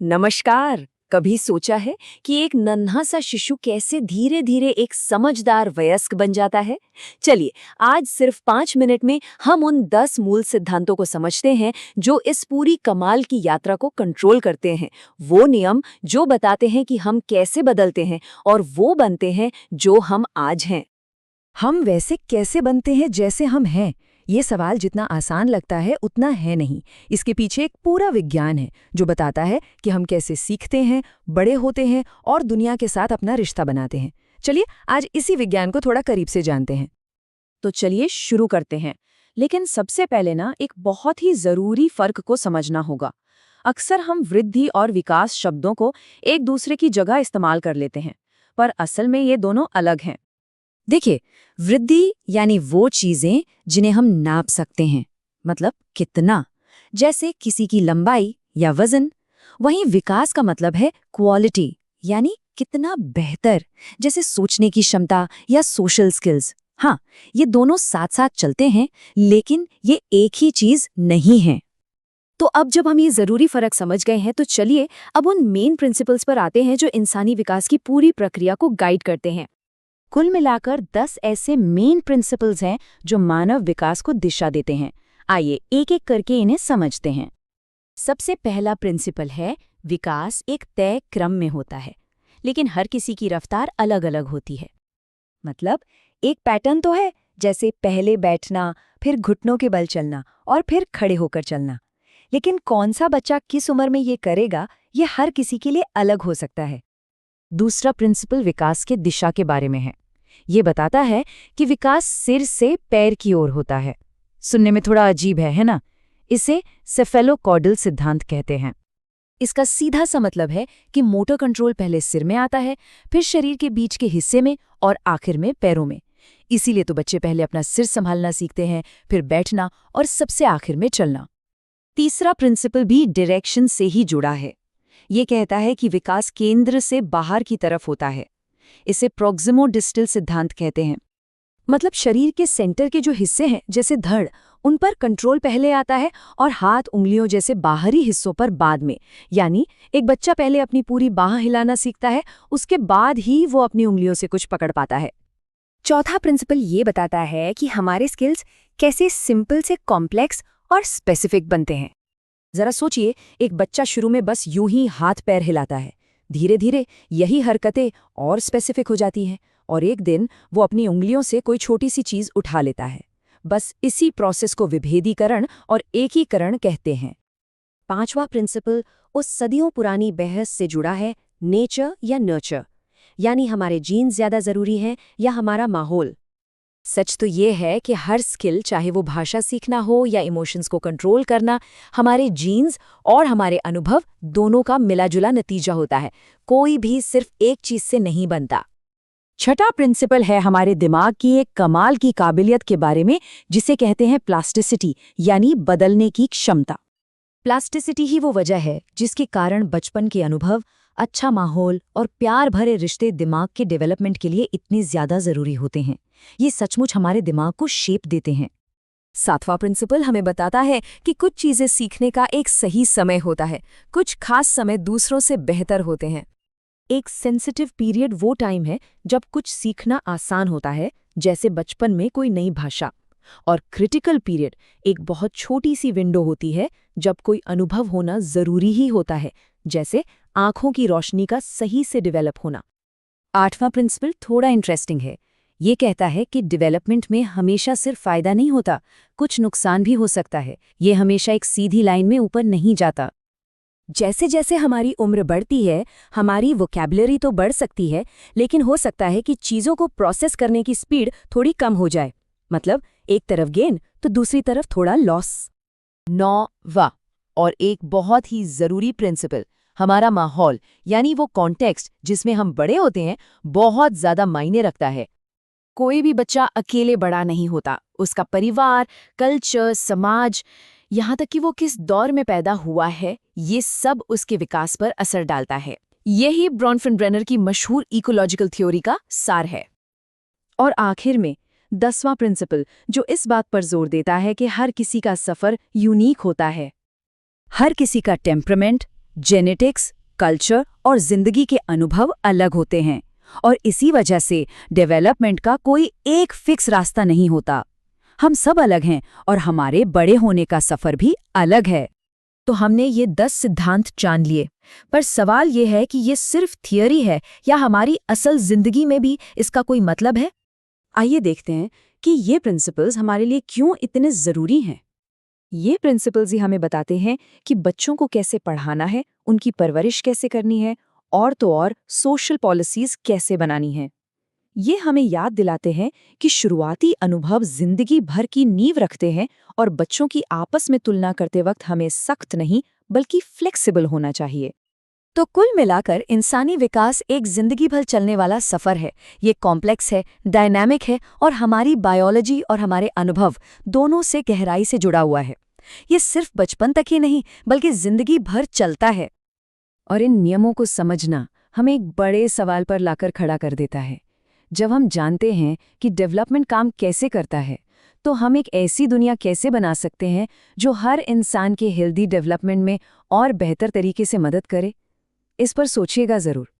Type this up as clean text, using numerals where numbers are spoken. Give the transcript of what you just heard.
नमस्कार। कभी सोचा है कि एक नन्हा सा शिशु कैसे धीरे धीरे एक समझदार वयस्क बन जाता है? चलिए, आज सिर्फ 5 मिनट में हम उन 10 मूल सिद्धांतों को समझते हैं जो इस पूरी कमाल की यात्रा को कंट्रोल करते हैं। वो नियम जो बताते हैं कि हम कैसे बदलते हैं और वो बनते हैं जो हम आज हैं। हम वैसे कैसे बनते हैं जैसे हम हैं? ये सवाल जितना आसान लगता है उतना है नहीं। इसके पीछे एक पूरा विज्ञान है जो बताता है कि हम कैसे सीखते हैं, बड़े होते हैं और दुनिया के साथ अपना रिश्ता बनाते हैं। चलिए आज इसी विज्ञान को थोड़ा करीब से जानते हैं। तो चलिए शुरू करते हैं। लेकिन सबसे पहले एक बहुत ही जरूरी फर्क को समझना होगा। अक्सर हम वृद्धि और विकास शब्दों को एक दूसरे की जगह इस्तेमाल कर लेते हैं, पर असल में ये दोनों अलग हैं। देखिए, वृद्धि यानी वो चीजें जिन्हें हम नाप सकते हैं, मतलब कितना, जैसे किसी की लंबाई या वजन। वहीं विकास का मतलब है क्वालिटी, यानी कितना बेहतर, जैसे सोचने की क्षमता या सोशल स्किल्स। हाँ, ये दोनों साथ साथ चलते हैं, लेकिन ये एक ही चीज नहीं है। तो अब जब हम ये जरूरी फर्क समझ गए हैं, तो चलिए अब उन मेन प्रिंसिपल्स पर आते हैं जो इंसानी विकास की पूरी प्रक्रिया को गाइड करते हैं। कुल मिलाकर 10 ऐसे मेन प्रिंसिपल्स हैं जो मानव विकास को दिशा देते हैं। आइए एक एक करके इन्हें समझते हैं। सबसे पहला प्रिंसिपल है, विकास एक तय क्रम में होता है, लेकिन हर किसी की रफ्तार अलग अलग होती है। मतलब एक पैटर्न तो है, जैसे पहले बैठना, फिर घुटनों के बल चलना और फिर खड़े होकर चलना। लेकिन कौन सा बच्चा किस उम्र में ये करेगा, ये हर किसी के लिए अलग हो सकता है। दूसरा प्रिंसिपल विकास के दिशा के बारे में है। ये बताता है कि विकास सिर से पैर की ओर होता है। सुनने में थोड़ा अजीब है ना? इसे सेफेलोकॉर्डल सिद्धांत कहते हैं। इसका सीधा सा मतलब है कि मोटर कंट्रोल पहले सिर में आता है, फिर शरीर के बीच के हिस्से में और आखिर में पैरों में। इसीलिए तो बच्चे पहले अपना सिर संभालना सीखते हैं, फिर बैठना और सबसे आखिर में चलना। तीसरा प्रिंसिपल भी डायरेक्शन से ही जुड़ा है। ये कहता है कि विकास केंद्र से बाहर की तरफ होता है। इसे प्रोक्सिमो-डिस्टल सिद्धांत कहते हैं। मतलब शरीर के सेंटर के जो हिस्से हैं, जैसे धड़, उन पर कंट्रोल पहले आता है और हाथ, उंगलियों जैसे बाहरी हिस्सों पर बाद में। यानी एक बच्चा पहले अपनी पूरी बाह हिलाना सीखता है, उसके बाद ही वो अपनी उंगलियों से कुछ पकड़ पाता है। चौथा प्रिंसिपल ये बताता है कि हमारे स्किल्स कैसे सिंपल से कॉम्प्लेक्स और स्पेसिफिक बनते हैं। जरा सोचिए, एक बच्चा शुरू में बस यूं ही हाथ पैर हिलाता है। धीरे धीरे यही हरकतें और स्पेसिफिक हो जाती हैं और एक दिन वो अपनी उंगलियों से कोई छोटी सी चीज उठा लेता है। बस इसी प्रोसेस को विभेदीकरण और एकीकरण कहते हैं। पांचवा प्रिंसिपल उस सदियों पुरानी बहस से जुड़ा है, नेचर या नर्चर, यानी हमारे जीन्स ज्यादा जरूरी हैं या हमारा माहौल। सच तो ये है कि हर स्किल, चाहे वो भाषा सीखना हो या इमोशंस को कंट्रोल करना, हमारे जीन्स और हमारे अनुभव दोनों का मिलाजुला नतीजा होता है। कोई भी सिर्फ एक चीज से नहीं बनता। छठा प्रिंसिपल है हमारे दिमाग की एक कमाल की काबिलियत के बारे में, जिसे कहते हैं प्लास्टिसिटी, यानी बदलने की क्षमता। प्लास्टिसिटी ही वो वजह है जिसके कारण बचपन के अनुभव, अच्छा माहौल और प्यार भरे रिश्ते दिमाग के डेवलपमेंट के लिए इतने ज्यादा जरूरी होते हैं। ये सचमुच हमारे दिमाग को शेप देते हैं। सातवां प्रिंसिपल हमें बताता है कि कुछ चीजें सीखने का एक सही समय होता है, कुछ खास समय दूसरों से बेहतर होते हैं। एक सेंसिटिव पीरियड वो टाइम है जब कुछ सीखना आसान होता है, जैसे बचपन में कोई नई भाषा। और क्रिटिकल पीरियड एक बहुत छोटी सी विंडो होती है जब कोई अनुभव होना जरूरी ही होता है, जैसे आंखों की रोशनी का सही से डेवलप होना। आठवां प्रिंसिपल थोड़ा इंटरेस्टिंग है। ये कहता है कि डेवलपमेंट में हमेशा सिर्फ फायदा नहीं होता, कुछ नुकसान भी हो सकता है। ये हमेशा एक सीधी लाइन में ऊपर नहीं जाता। जैसे जैसे हमारी उम्र बढ़ती है, हमारी वोकैबुलरी तो बढ़ सकती है, लेकिन हो सकता है कि चीज़ों को प्रोसेस करने की स्पीड थोड़ी कम हो जाए। मतलब एक तरफ गेन तो दूसरी तरफ थोड़ा लॉस। 9वां और एक बहुत ही जरूरी प्रिंसिपल, हमारा माहौल, यानी वो कॉन्टेक्स्ट जिसमें हम बड़े होते हैं, बहुत ज्यादा मायने रखता है। कोई भी बच्चा अकेले बड़ा नहीं होता। उसका परिवार, कल्चर, समाज, यहाँ तक कि वो किस दौर में पैदा हुआ है, ये सब उसके विकास पर असर डालता है। यही ब्रॉनफेन-ब्रेनर की मशहूर इकोलॉजिकल थ्योरी का सार है। और आखिर में 10वां प्रिंसिपल, जो इस बात पर जोर देता है कि हर किसी का सफर यूनिक होता है। हर किसी का टेम्परामेंट, जेनेटिक्स, कल्चर और जिंदगी के अनुभव अलग होते हैं और इसी वजह से डेवलपमेंट का कोई एक फिक्स रास्ता नहीं होता। हम सब अलग हैं और हमारे बड़े होने का सफर भी अलग है। तो हमने ये 10 सिद्धांत जान लिए, पर सवाल ये है कि ये सिर्फ थियरी है या हमारी असल जिंदगी में भी इसका कोई मतलब है? आइए देखते हैं कि ये प्रिंसिपल्स हमारे लिए क्यों इतने ज़रूरी हैं। ये प्रिंसिपल्स ही हमें बताते हैं कि बच्चों को कैसे पढ़ाना है, उनकी परवरिश कैसे करनी है और तो और सोशल पॉलिसीज़ कैसे बनानी है। ये हमें याद दिलाते हैं कि शुरुआती अनुभव जिंदगी भर की नींव रखते हैं और बच्चों की आपस में तुलना करते वक्त हमें सख्त नहीं बल्कि फ्लेक्सिबल होना चाहिए। तो कुल मिलाकर इंसानी विकास एक जिंदगी भर चलने वाला सफर है। ये कॉम्प्लेक्स है, डायनामिक है और हमारी बायोलॉजी और हमारे अनुभव दोनों से गहराई से जुड़ा हुआ है। ये सिर्फ बचपन तक ही नहीं बल्कि जिंदगी भर चलता है। और इन नियमों को समझना हमें एक बड़े सवाल पर लाकर खड़ा कर देता है। जब हम जानते हैं कि डेवलपमेंट काम कैसे करता है, तो हम एक ऐसी दुनिया कैसे बना सकते हैं जो हर इंसान के हेल्दी डेवलपमेंट में और बेहतर तरीके से मदद करे। इस पर सोचिएगा ज़रूर।